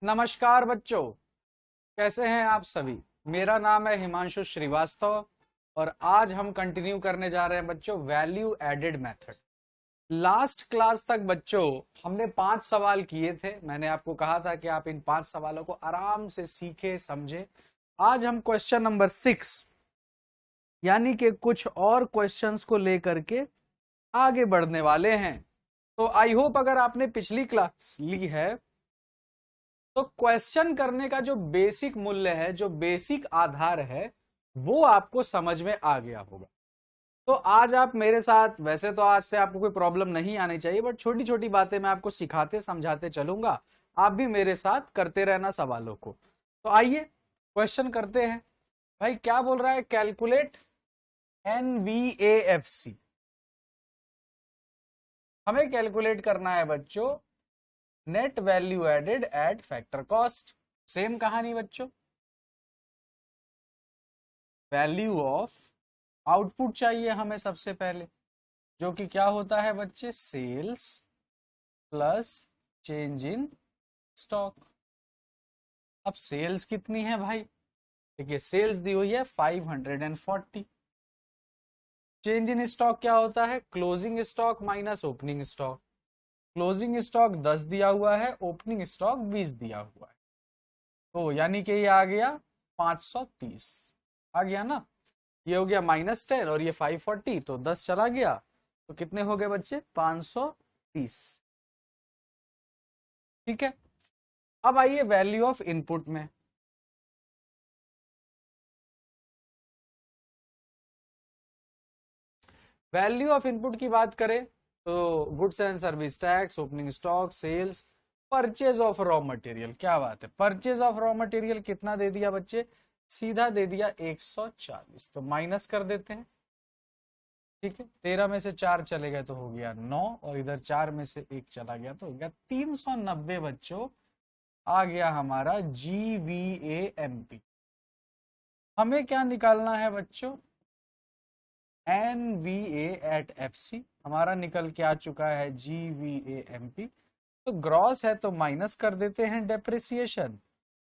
नमस्कार बच्चों, कैसे हैं आप सभी। मेरा नाम है हिमांशु श्रीवास्तव और आज हम कंटिन्यू करने जा रहे हैं बच्चों value added method. Last class तक बच्चों हमने 5 सवाल किए थे। मैंने आपको कहा था कि आप इन 5 सवालों को आराम से सीखे समझे। आज हम क्वेश्चन नंबर 6 यानी कि कुछ और क्वेश्चंस को लेकर के आगे बढ़ने वाले हैं। तो आई होप अगर आपने पिछली क्लास ली है तो क्वेश्चन करने का जो बेसिक मूल्य है, जो बेसिक आधार है, वो आपको समझ में आ गया होगा। तो आज आप मेरे साथ, वैसे तो आज से आपको कोई प्रॉब्लम नहीं आनी चाहिए, बट छोटी छोटी बातें मैं आपको सिखाते समझाते चलूंगा। आप भी मेरे साथ करते रहना सवालों को। तो आइए क्वेश्चन करते हैं। भाई क्या बोल रहा है? Calculate NVAFC। हमें कैलकुलेट करना है बच्चों net value added at factor cost. Same कहानी बच्चों, वैल्यू ऑफ आउटपुट चाहिए हमें सबसे पहले, जो कि क्या होता है बच्चे? Sales plus change in stock. अब सेल्स कितनी है भाई? देखिए सेल्स दी हुई है 540। चेंज इन स्टॉक क्या होता है? Closing stock minus opening stock. Closing stock 10 दिया हुआ है, ओपनिंग स्टॉक 20 दिया हुआ है। तो यानी कि ये आ गया 530। आ गया ना? ये हो गया -10 और ये 540, तो 10 चला गया, तो कितने हो गए बच्चे? 530। ठीक है। अब आइए वैल्यू ऑफ इनपुट में। वैल्यू ऑफ इनपुट की बात करें तो goods and service tax, opening stock, sales, purchase of raw material. क्या बात है, परचेज ऑफ रॉ मटेरियल कितना दे दिया बच्चे? सीधा दे दिया 140। तो माइनस कर देते हैं। ठीक है, 13 में से 4 चले गए तो हो गया 9, और इधर 4 में से 1 चला गया तो हो गया 390 बच्चों। आ गया हमारा GVAMP। हमें क्या निकालना है बच्चों? NVA at FC। हमारा निकल के आ चुका है GVAMP। तो ग्रॉस है तो माइनस कर देते हैं डेप्रिसिएशन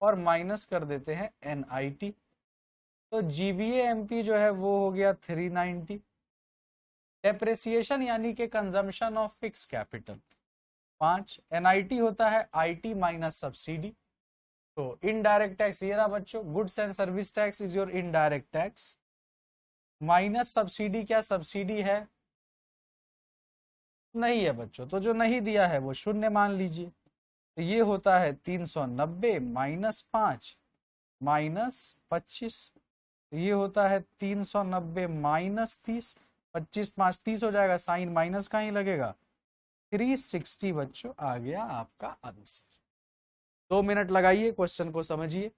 और माइनस कर देते हैं NIT। तो GVAMP जो है वो हो गया 390। डेप्रिसिएशन यानी कि consumption of fix capital 5। NIT होता है IT माइनस सब्सिडी। तो इनडायरेक्ट टैक्स ये रहा बच्चों, goods and service tax is your indirect tax, minus subsidy. क्या सब्सिडी है? नहीं है बच्चों, तो जो नहीं दिया है वो शून्य मान लीजिए। तो ये होता है 390 -5 -25। तो ये होता है 390 -30। 25 5 30 हो जाएगा, साइन माइनस का ही लगेगा। 360 बच्चों आ गया आपका आंसर। 2 मिनट लगाइए, क्वेश्चन को समझिए।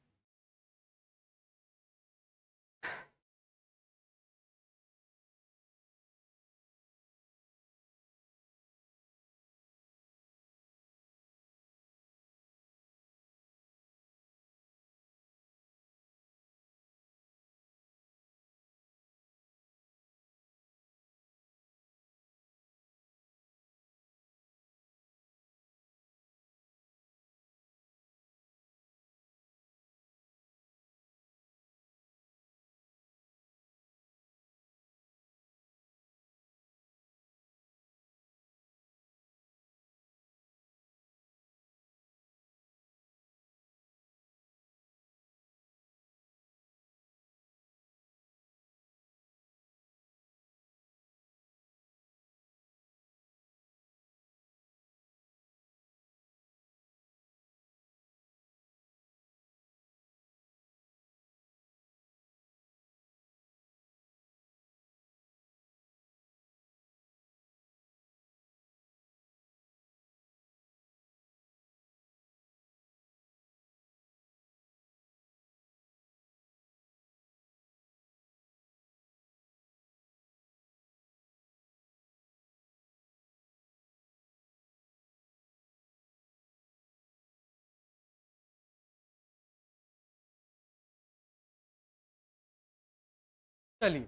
चलिए,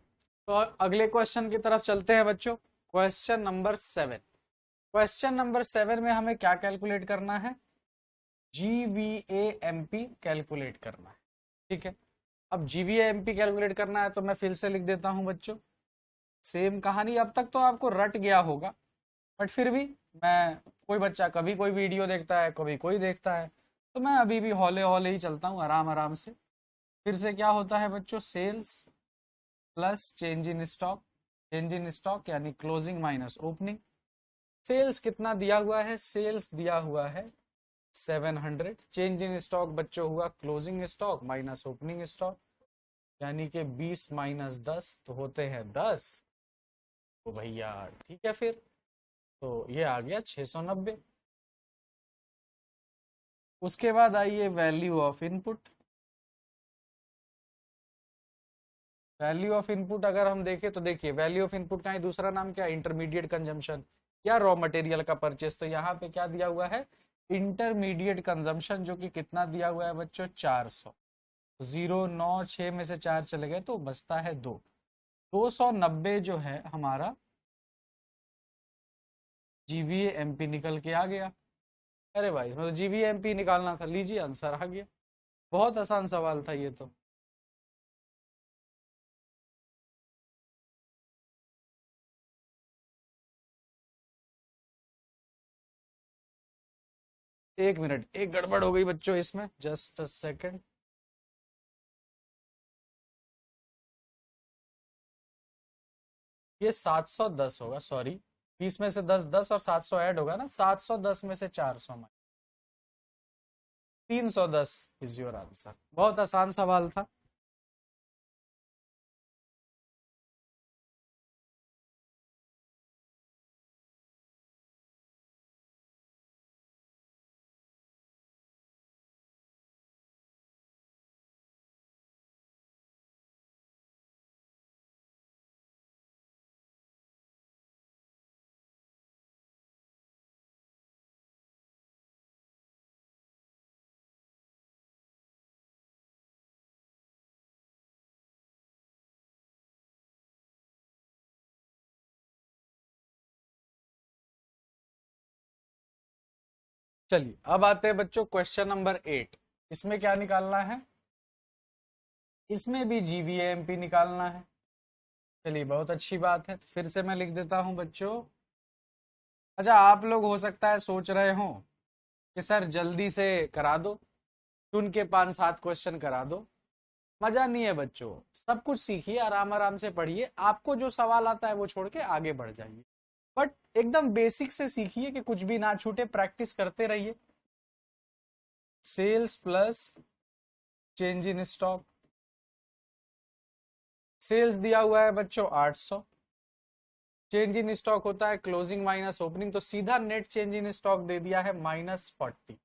तो अगले क्वेश्चन की तरफ चलते हैं बच्चों। Question number 7। क्वेश्चन नंबर 7 में हमें क्या कैलकुलेट करना है? GVAMP कैलकुलेट करना है। ठीक है, अब GVAMP कैलकुलेट करना है तो मैं फिर से लिख देता हूं बच्चों। सेम कहानी, अब तक तो आपको रट गया होगा, बट फिर भी मैं, कोई बच्चा कभी कोई वीडियो देखता है, कभी कोई देखता है, तो मैं अभी भी हौले हौले ही चलता हूँ, आराम आराम से। फिर से क्या होता है बच्चों, sales plus change in stock. Change in stock यानी क्लोजिंग माइनस ओपनिंग। सेल्स कितना दिया हुआ है, सेल्स दिया हुआ है 700। चेंज इन स्टॉक बच्चों हुआ closing stock minus opening stock, यानी कि 20 माइनस 10 तो होते हैं 10। तो भैया ठीक है, फिर तो ये आ गया 690। उसके बाद आइए value of input. Value of input अगर हम देखें तो देखिए, वैल्यू ऑफ इनपुट का ही दूसरा नाम क्या, इंटरमीडिएट कंजम्पशन या रॉ मटेरियल का परचेस। तो यहाँ पे क्या दिया हुआ है, इंटरमीडिएट कंजम्पशन, जो कि कितना दिया हुआ है बच्चों, 400। 0 9 6 में से 4 चले गए तो बचता है 2। 290 जो है हमारा GVAMP निकल के आ गया। अरे भाई, मतलब GVAMP निकालना था, लीजिए आंसर आ गया। बहुत आसान सवाल था ये तो। एक मिनट, एक गड़बड़ हो गई बच्चों इसमें, जस्ट अ सेकंड। ये 710 होगा, सॉरी। 20 में से 10 10 और 700 ऐड होगा ना, 710 में से 400 में 310 इज योर आंसर। बहुत आसान सवाल था। चलिए अब आते हैं बच्चों क्वेश्चन नंबर 8। इसमें क्या निकालना है, इसमें भी GVAMP निकालना है। चलिए बहुत अच्छी बात है, तो फिर से मैं लिख देता हूं बच्चों। अच्छा, आप लोग हो सकता है सोच रहे हो कि सर जल्दी से करा दो, चुन के 5 7 क्वेश्चन करा दो। मजा नहीं है बच्चों, सब कुछ सीखिए, आराम आराम से पढ़िए, आपको जो सवाल आता है वो छोड़ के आगे बढ़ जाइए, बट एकदम बेसिक से सीखिए कि कुछ भी ना छूटे, प्रैक्टिस करते रहिए। Sales plus change in stock. Sales दिया हुआ है बच्चों 800। चेंज इन स्टॉक होता है क्लोजिंग माइनस ओपनिंग, तो सीधा नेट चेंज इन स्टॉक दे दिया है -40।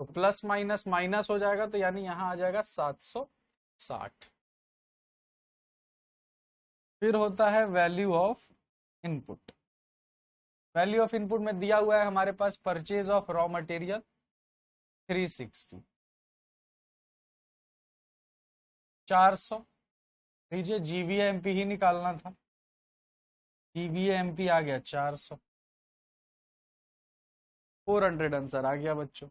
तो प्लस माइनस माइनस हो जाएगा, तो यानी यहां आ जाएगा 760। फिर होता है value of input. Value of input में दिया हुआ है हमारे पास परचेज ऑफ रॉ मटेरियल 360। 400 लीजिए, GVAMP ही निकालना था, GVAMP आ गया 400। 400 आंसर आ गया बच्चों।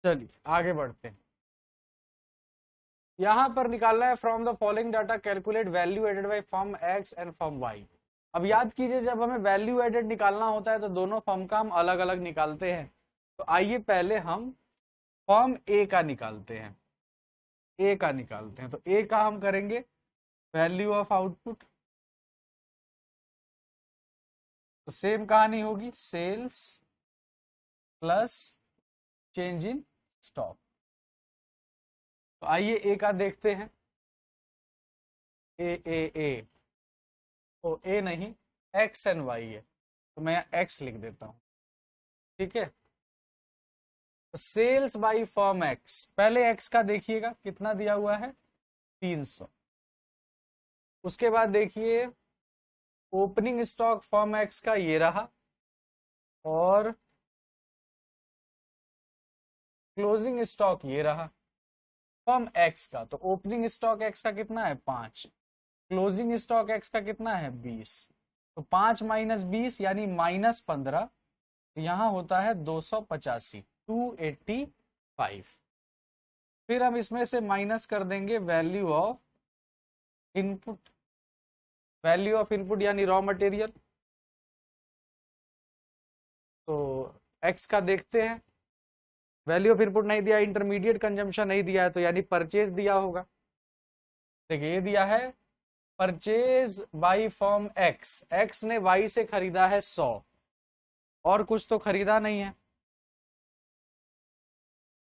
चलिए आगे बढ़ते हैं। यहां पर निकालना है from the following data calculate value added by firm X and firm Y. अब याद कीजिए, जब हमें वैल्यू एडेड निकालना होता है तो दोनों फर्म का हम अलग अलग निकालते हैं। तो आइए पहले हम फर्म ए का निकालते हैं। ए का निकालते हैं, तो ए का हम करेंगे वैल्यू ऑफ आउटपुट। तो सेम कहानी होगी, sales plus change in stock. तो आइए ए का देखते हैं। ए तो ए नहीं, एक्स एंड वाई है, तो मैं एक्स लिख देता हूं। ठीक है, तो सेल्स बाई फर्म एक्स, पहले एक्स का देखिएगा कितना दिया हुआ है, 300। उसके बाद देखिए ओपनिंग स्टॉक फर्म एक्स का ये रहा, और क्लोजिंग स्टॉक ये रहा फर्म एक्स का। तो ओपनिंग स्टॉक एक्स का कितना है, 5, क्लोजिंग स्टॉक एक्स का कितना है, 20। तो 5 माइनस 20 यानी -15, तो यहां होता है 285, 285। फिर हम इसमें से माइनस कर देंगे value of input, value of input यानी रॉ मटेरियल। तो एक्स का देखते हैं, वैल्यू ऑफ इनपुट नहीं दिया, इंटरमीडिएट कंजम्पशन नहीं दिया है, तो यानी परचेज दिया होगा। देखिए ये दिया है purchase by firm x, x ने वाई से खरीदा है 100, और कुछ तो खरीदा नहीं है।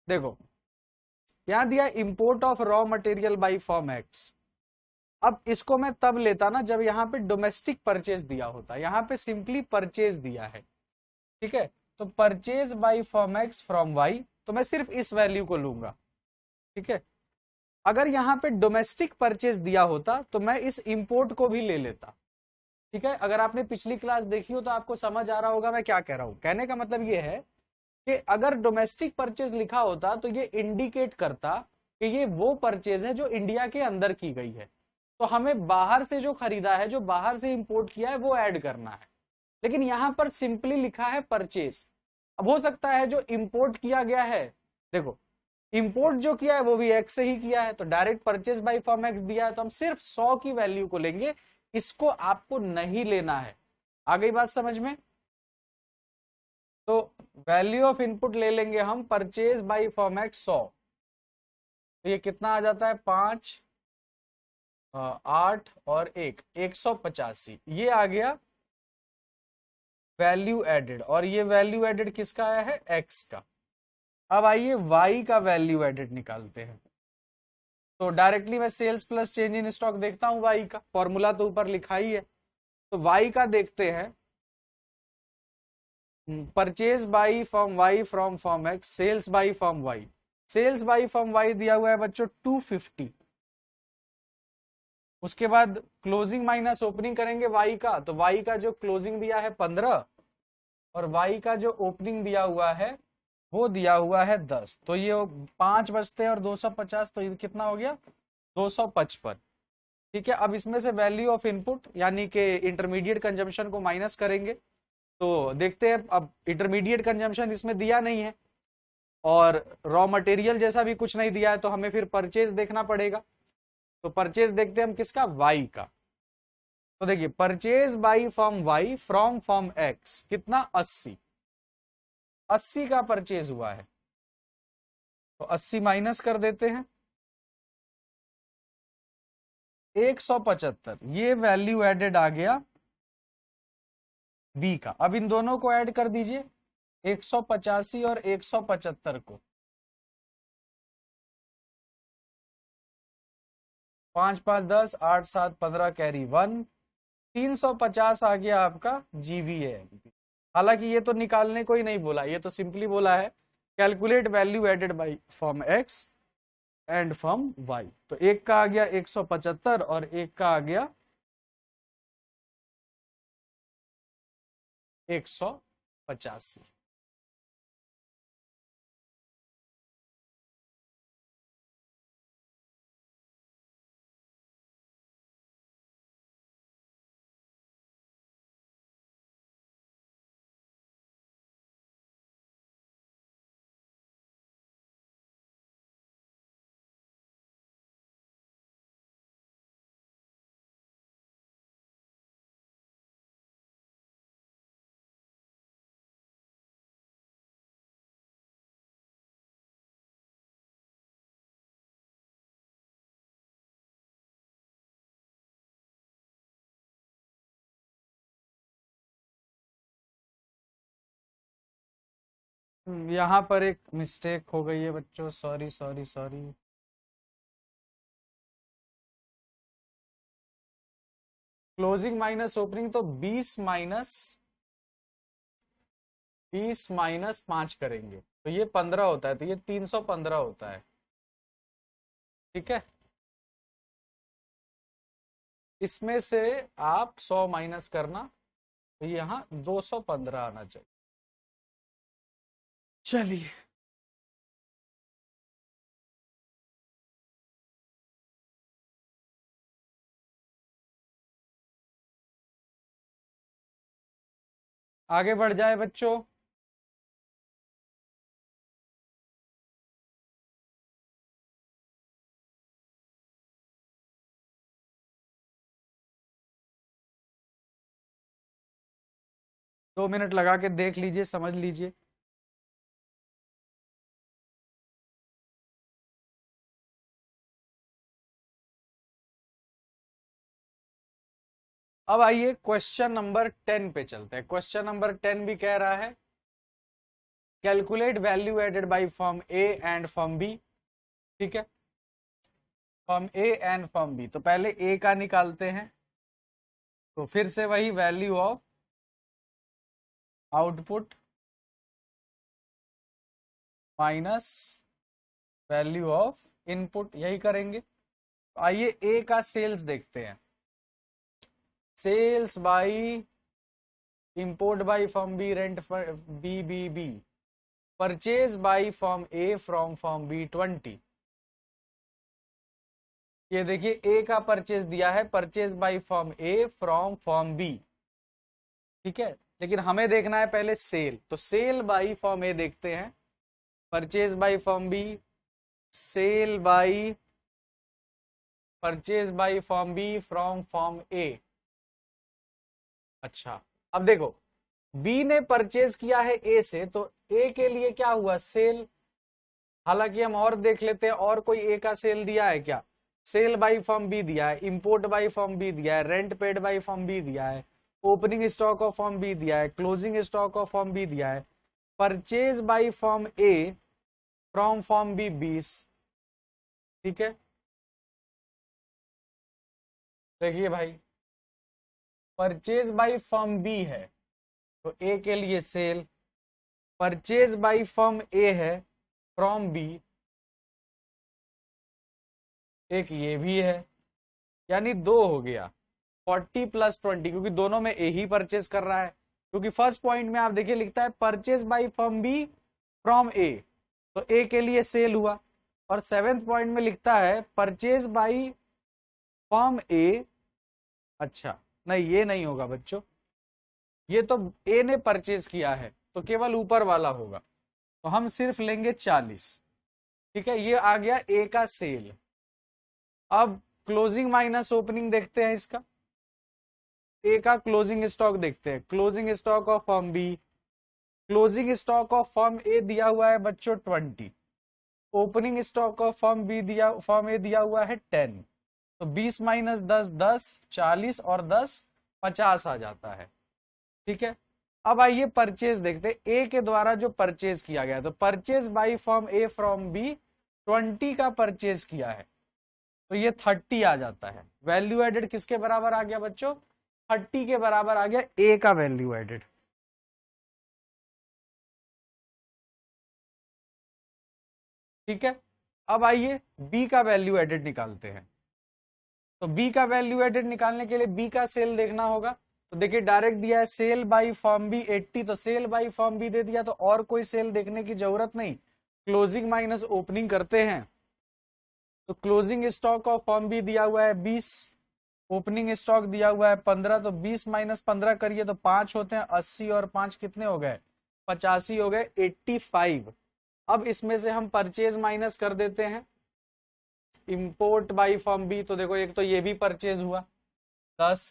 देखो क्या दिया, import of raw material by firm x. अब इसको मैं तब लेता ना जब यहाँ पे डोमेस्टिक परचेज दिया होता, यहाँ पे सिंपली परचेज दिया है। ठीक है, तो purchase by firm X from Y, तो मैं सिर्फ इस वैल्यू को लूंगा। ठीक है, अगर यहाँ पे डोमेस्टिक परचेज दिया होता तो मैं इस इंपोर्ट को भी ले लेता। ठीक है, अगर आपने पिछली क्लास देखी हो तो आपको समझ आ रहा होगा मैं क्या कह रहा हूं। कहने का मतलब ये है कि अगर डोमेस्टिक परचेज लिखा होता तो ये इंडिकेट करता कि ये वो परचेज है जो इंडिया के अंदर की गई है, तो हमें बाहर से जो खरीदा है, जो बाहर से इंपोर्ट किया है, वो ऐड करना है। लेकिन यहां पर सिंपली लिखा है परचेज। अब हो सकता है जो इंपोर्ट किया गया है, देखो इंपोर्ट जो किया है वो भी एक्स से ही किया है, तो direct purchase by firm x दिया है, तो हम सिर्फ 100 की वैल्यू को लेंगे, इसको आपको नहीं लेना है। आ गई बात समझ में? तो वैल्यू ऑफ इनपुट ले लेंगे हम परचेज बाई फर्म एक्स 100, तो ये कितना आ जाता है, 5 8 और 1 185, ये आ गया वैल्यू एडेड। और ये वैल्यू एडेड किसका आया है, एक्स का। अब आइए वाई का वैल्यू एडेड निकालते हैं। तो डायरेक्टली मैं sales plus change in stock देखता हूं, वाई का फॉर्मूला तो ऊपर लिखा ही है। तो वाई का देखते हैं, purchase by firm Y from firm X, sales by firm Y. Sales by firm Y दिया हुआ है बच्चों 250। उसके बाद क्लोजिंग माइनस ओपनिंग करेंगे वाई का, तो वाई का जो क्लोजिंग दिया है 15, और वाई का जो ओपनिंग दिया हुआ है वो दिया हुआ है 10। तो ये 5 बचते हैं और 250, तो ये कितना हो गया, 255। ठीक है, अब इसमें से वैल्यू ऑफ इनपुट यानी कि इंटरमीडिएट कंजम्पशन को माइनस करेंगे। तो देखते हैं, अब इंटरमीडिएट कंजम्पशन इसमें दिया नहीं है, और रॉ मटेरियल जैसा भी कुछ नहीं दिया है, तो हमें फिर परचेज देखना पड़ेगा। तो परचेज देखते हैं हम किसका, वाई का। तो देखिए purchase by firm Y from firm X कितना, 80, 80 का परचेज हुआ है, तो 80 माइनस कर देते हैं, 175, ये वैल्यू एडेड आ गया बी का। अब इन दोनों को ऐड कर दीजिए, 185 और 175 को, 5 5 10 8 7 15 कैरी 1, 350 आ गया आपका जीवीए। हालांकि ये तो निकालने को ही नहीं बोला, ये तो सिंपली बोला है calculate value added by firm X and firm Y. तो एक का आ गया 175 और एक का आ गया 185। यहाँ पर एक मिस्टेक हो गई है बच्चों, sorry sorry sorry. Closing minus opening, तो 20 माइनस 5 करेंगे तो ये 15 होता है, तो ये 315 होता है। ठीक है, इसमें से आप 100 माइनस करना, तो यहाँ 215 आना चाहिए। चलिए, आगे बढ़ जाए बच्चों। दो मिनट लगा के देख लीजिए, समझ लीजिए। अब आइए क्वेश्चन नंबर 10 पे चलते हैं। क्वेश्चन नंबर 10 भी कह रहा है calculate value added by form A and form B. ठीक है, form A and form B, तो पहले ए का निकालते हैं। तो फिर से वही value of output minus value of input, यही करेंगे। तो आइए ए का सेल्स देखते हैं। Sales by import by form B, rent B B B, purchase by form A from form B 20। ये देखिए ए का परचेज दिया है, purchase by form A from form B. ठीक है, लेकिन हमें देखना है पहले सेल, तो सेल बाई फॉर्म ए देखते हैं। Purchase by form B, sale by purchase by form B from form A. अच्छा, अब देखो बी ने परचेज किया है ए से, तो ए के लिए क्या हुआ, सेल। हालांकि हम और देख लेते हैं, और कोई ए का सेल दिया है क्या। सेल बाई फॉर्म बी दिया है, इंपोर्ट बाई फॉर्म बी दिया है, rent paid by form B दिया है, opening stock of form B दिया है, closing stock of form B दिया है, purchase by form A from form B 20। ठीक है, देखिए भाई परचेज बाई फॉर्म बी है, तो ए के लिए सेल। परचेज बाई फॉर्म ए है फ्रॉम बी, एक ये भी है, यानी दो हो गया। 40 प्लस 20, क्योंकि दोनों में ए ही परचेज कर रहा है। क्योंकि फर्स्ट पॉइंट में आप देखिए लिखता है purchase by firm B from A, तो ए के लिए सेल हुआ। और सेवेंथ पॉइंट में लिखता है परचेज बाई फर्म ए, अच्छा नहीं ये नहीं होगा बच्चों, ये तो ए ने परचेज किया है, तो केवल ऊपर वाला होगा, तो हम सिर्फ लेंगे 40। ठीक है, ये आ गया ए का सेल। अब क्लोजिंग माइनस ओपनिंग देखते हैं इसका। ए का क्लोजिंग स्टॉक देखते हैं, closing stock of firm B, closing stock of firm A दिया हुआ है बच्चों 20, opening stock of firm B दिया, फर्म ए दिया हुआ है 10। तो 20 माइनस 10 10, 40 और 10 50 आ जाता है। ठीक है, अब आइए परचेज देखते हैं, ए के द्वारा जो परचेज किया गया, तो purchase by firm A from B 20 का परचेज किया है, तो ये 30 आ जाता है। वैल्यू एडेड किसके बराबर आ गया बच्चों, 30 के बराबर आ गया ए का वैल्यू एडेड। ठीक है, अब आइए बी का वैल्यू एडेड निकालते हैं। तो बी का वैल्यू एडेड निकालने के लिए बी का सेल देखना होगा। तो देखिए डायरेक्ट दिया है सेल बाई फॉर्म बी 80, तो सेल बाई फॉर्म बी दे दिया, तो और कोई सेल देखने की जरूरत नहीं, क्लोजिंग माइनस ओपनिंग करते हैं। तो closing stock of form B दिया हुआ है 20, ओपनिंग स्टॉक दिया हुआ है 15, तो 20 माइनस 15 करिए तो 5 होते हैं, 80 और 5 कितने हो गए, 85 हो गए, 85। अब इसमें से हम परचेज माइनस कर देते हैं, इंपोर्ट बाई फॉर्म बी, तो देखो एक तो ये भी परचेज हुआ 10।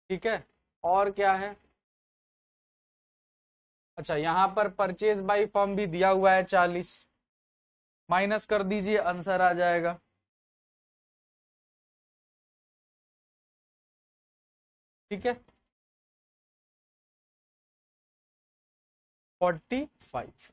ठीक है, और क्या है, अच्छा यहां पर परचेज बाई फॉर्म भी दिया हुआ है 40, माइनस कर दीजिए आंसर आ जाएगा। ठीक है, 45।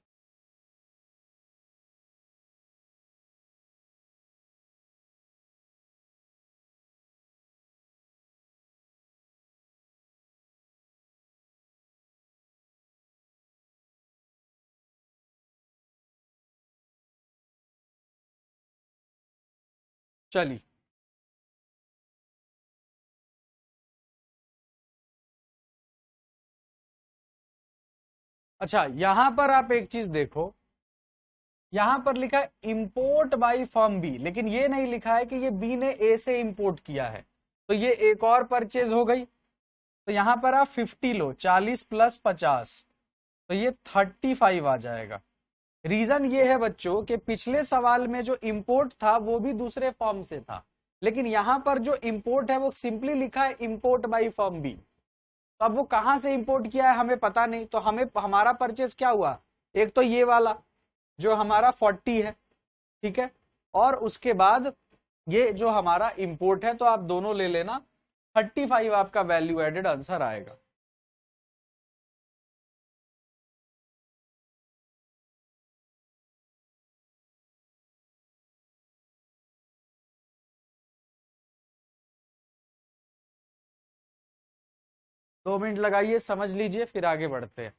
चलिए, अच्छा यहां पर आप एक चीज देखो, यहां पर लिखा है इंपोर्ट बाय फर्म बी, लेकिन ये नहीं लिखा है कि ये बी ने ए से इंपोर्ट किया है, तो ये एक और परचेज हो गई। तो यहां पर आप 50 लो, 40 प्लस 50, तो ये 35 आ जाएगा। रीजन ये है बच्चों कि पिछले सवाल में जो इंपोर्ट था वो भी दूसरे फर्म से था, लेकिन यहां पर जो इंपोर्ट है वो सिंपली लिखा है इंपोर्ट बाय फर्म बी। तो अब वो कहां से इंपोर्ट किया है हमें पता नहीं, तो हमें हमारा परचेज क्या हुआ, एक तो ये वाला जो हमारा 40 है, ठीक है, और उसके बाद ये जो हमारा इंपोर्ट है, तो आप दोनों ले लेना, 35 आपका वैल्यू एडेड आंसर आएगा। दो मिनट लगाइए, समझ लीजिए, फिर आगे बढ़ते हैं।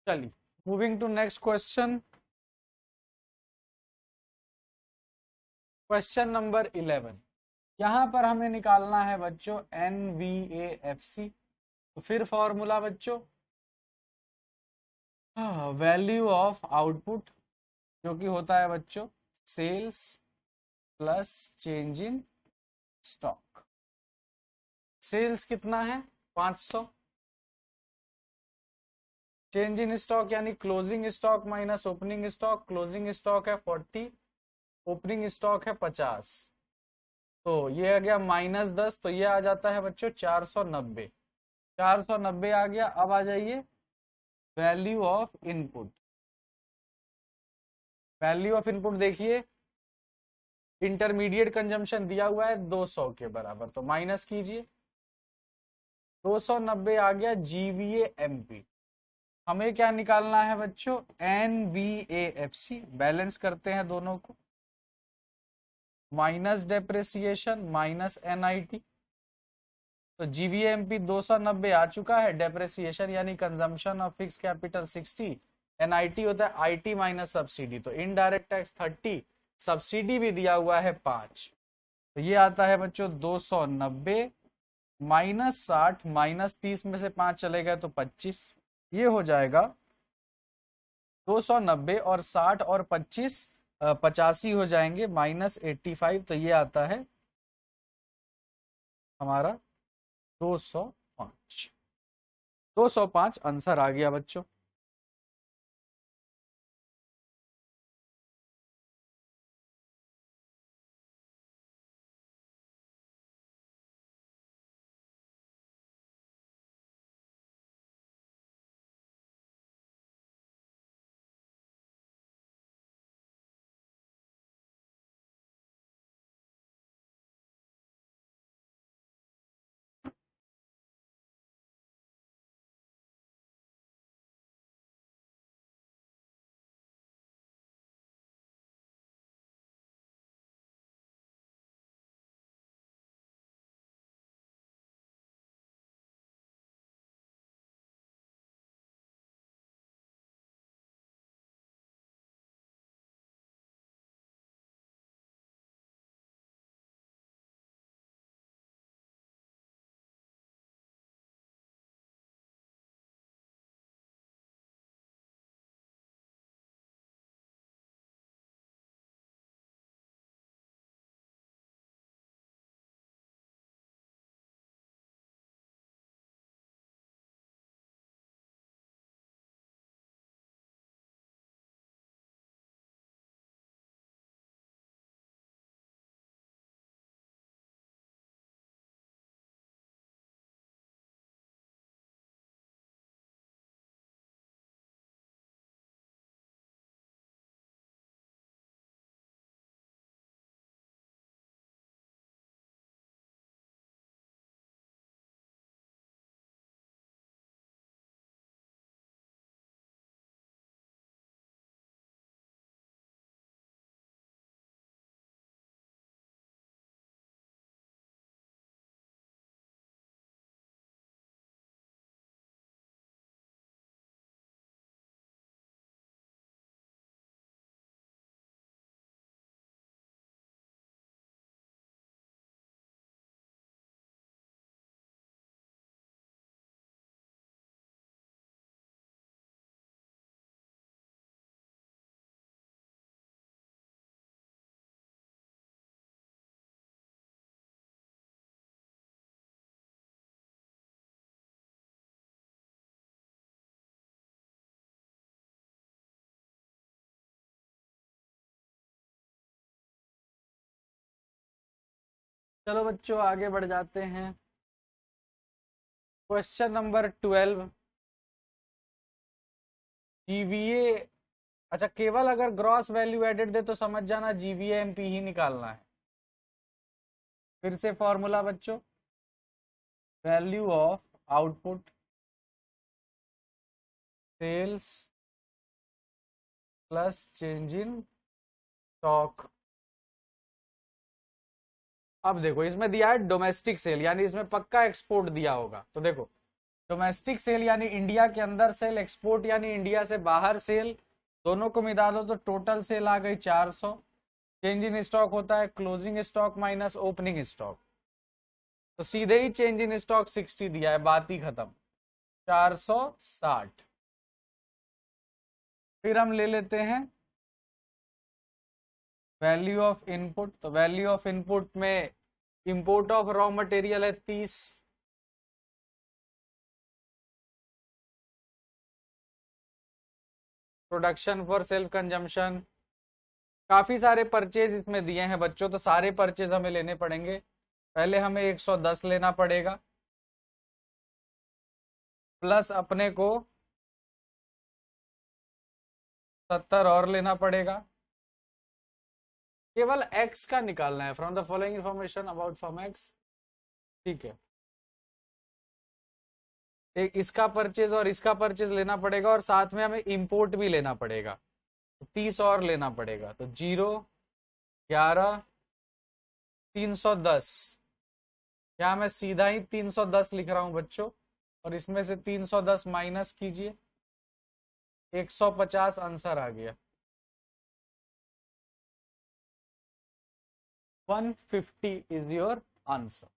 चलिए, moving to next question. Question number 11। यहां पर हमें निकालना है बच्चों NVAFC। तो फिर फॉर्मूला बच्चों, वैल्यू ऑफ आउटपुट, जो कि होता है बच्चों sales plus change in stock. Sales कितना है 500, चेंज इन स्टॉक यानी closing stock minus opening stock, closing stock है 40, ओपनिंग स्टॉक है 50, तो ये आ गया -10, तो ये आ जाता है बच्चों 490। 490 आ गया। अब आ जाइए value of input. Value of input देखिए, इंटरमीडिएट कंजम्पशन दिया हुआ है 200 के बराबर, तो माइनस कीजिए, 290 आ गया GVA MP। हमें क्या निकालना है बच्चों NVAFC। बैलेंस करते हैं दोनों को, माइनस डेप्रेसिएशन माइनस NIT, तो GVAMP 290 आ चुका है, डेप्रेसिएशन यानी consumption of fix capital 60, NIT होता है IT माइनस सब्सिडी, तो इनडायरेक्ट टैक्स 30, सब्सिडी भी दिया हुआ है 5, तो ये आता है बच्चों 290 -60, -30 में से 5 चले गए तो 25, ये हो जाएगा 290 और 60 और 25 85 हो जाएंगे, -85, तो ये आता है हमारा 205। 205 आंसर आ गया बच्चों। चलो बच्चों आगे बढ़ जाते हैं। Question number 12। जीवीए, अच्छा केवल अगर ग्रॉस वैल्यू एडेड दे तो समझ जाना जीवीए एमपी ही निकालना है। फिर से फॉर्मूला बच्चों, value of output sales plus change in stock. अब देखो इसमें दिया है डोमेस्टिक सेल, यानी इसमें पक्का एक्सपोर्ट दिया होगा। तो देखो डोमेस्टिक सेल यानी इंडिया के अंदर सेल, एक्सपोर्ट यानी इंडिया से बाहर सेल, दोनों को मिला दो तो टोटल सेल आ गई 400। चेंज इन स्टॉक होता है closing stock minus opening stock, तो सीधे ही चेंज इन स्टॉक 60 दिया है, बात ही खत्म, 460। फिर हम ले लेते हैं वैल्यू ऑफ इनपुट। तो वैल्यू ऑफ इनपुट में इंपोर्ट ऑफ रॉ मटेरियल है 30, प्रोडक्शन फॉर सेल्फ कंजम्पशन, काफी सारे परचेज इसमें दिए हैं बच्चों, तो सारे परचेज हमें लेने पड़ेंगे। पहले हमें 110 लेना पड़ेगा, प्लस अपने को 70 और लेना पड़ेगा। केवल x का निकालना है, from the following information about form x। ठीक है, एक इसका परचेज और इसका परचेज लेना पड़ेगा, और साथ में हमें इंपोर्ट भी लेना पड़ेगा, तो 30 और लेना पड़ेगा। तो 0 11 310, यहाँ मैं सीधा ही 310 लिख रहा हूं बच्चों, और इसमें से 310 माइनस कीजिए, 150 आंसर आ गया। 150 इज योर आंसर।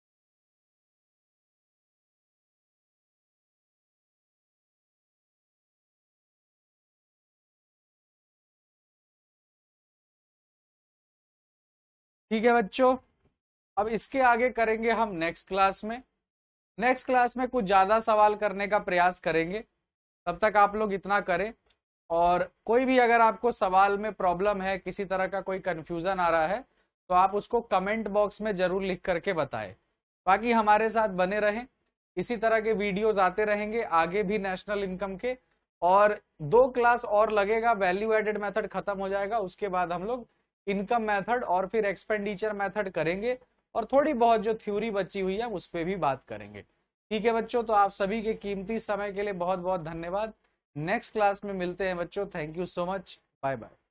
ठीक है बच्चों, अब इसके आगे करेंगे हम नेक्स्ट क्लास में। नेक्स्ट क्लास में कुछ ज्यादा सवाल करने का प्रयास करेंगे, तब तक आप लोग इतना करें। और कोई भी अगर आपको सवाल में प्रॉब्लम है, किसी तरह का कोई कंफ्यूजन आ रहा है, तो आप उसको कमेंट बॉक्स में जरूर लिख करके बताएं। बाकी हमारे साथ बने रहें, इसी तरह के वीडियोस आते रहेंगे आगे भी नेशनल इनकम के। और 2 क्लास और लगेगा, वैल्यू एडेड मेथड खत्म हो जाएगा, उसके बाद हम लोग इनकम मेथड और फिर एक्सपेंडिचर मेथड करेंगे, और थोड़ी बहुत जो थ्योरी बची हुई है उस पर भी बात करेंगे। ठीक है बच्चों, तो आप सभी के कीमती समय के लिए बहुत बहुत धन्यवाद। नेक्स्ट क्लास में मिलते हैं बच्चों, thank you so much, bye bye.